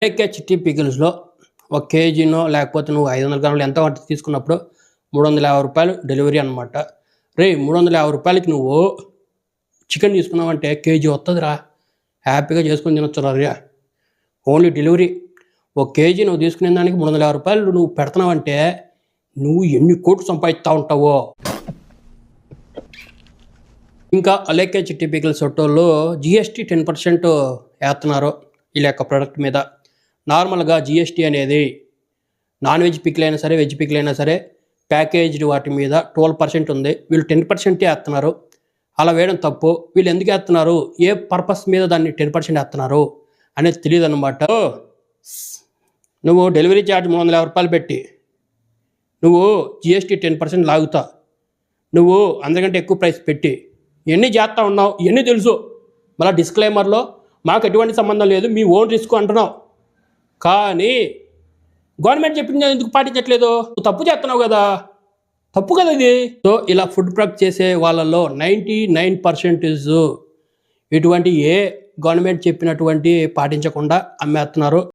AK చిట్టి పికిల్స్లో ఒక కేజీనో లేకపోతే నువ్వు 500 గ్రాములు ఎంత తీసుకున్నప్పుడు 350 రూపాయలు డెలివరీ అనమాట. రే 350 రూపాయలకి నువ్వు చికెన్ తీసుకున్నావంటే కేజీ వస్తుందిరా, హ్యాపీగా చేసుకొని తినొచ్చురా. Only delivery. ఒక కేజీ నువ్వు తీసుకునే దానికి 350 రూపాయలు నువ్వు పెడుతున్నావంటే నువ్వు ఎన్ని కోట్లు సంపాదిస్తూ ఉంటావో. ఇంకా అలేకే చిట్టి పికిల్స్ ఫోటోల్లో జిఎస్టీ 10% వేస్తున్నారు వీళ్ళ యొక్క ప్రోడక్ట్ మీద. నార్మల్గా జిఎస్టీ అనేది నాన్ వెజ్ పికిల్ అయినా సరే వెజ్ పికిల్ అయినా సరే ప్యాకేజ్డ్ వాటి మీద 12% ఉంది. వీళ్ళు 10% వేస్తున్నారు. అలా వేయడం తప్పు. వీళ్ళు ఎందుకు వేస్తున్నారు, ఏ పర్పస్ మీద దాన్ని 10% వేస్తున్నారు అనేది తెలియదు అనమాట. నువ్వు డెలివరీ ఛార్జ్ 350 రూపాయలు పెట్టి నువ్వు జిఎస్టీ 10% లాగుతా, నువ్వు అందరికంటే ఎక్కువ ప్రైస్ పెట్టి ఎన్ని చేస్తా ఉన్నావు, ఇవన్నీ తెలుసు. మళ్ళీ డిస్క్లైమర్లో మాకు ఎటువంటి సంబంధం లేదు, మీ ఓన్ రిస్క్ అంటున్నావు. కానీ గవర్నమెంట్ చెప్పింది ఎందుకు పాటించట్లేదు? నువ్వు తప్పు చేస్తున్నావు కదా, తప్పు కదా ఇది. సో ఇలా ఫుడ్ ప్రొడక్ట్ చేసే వాళ్ళల్లో 99% ఇటువంటి ఏ గవర్నమెంట్ చెప్పినటువంటి పాటించకుండా అమ్మేస్తున్నారు.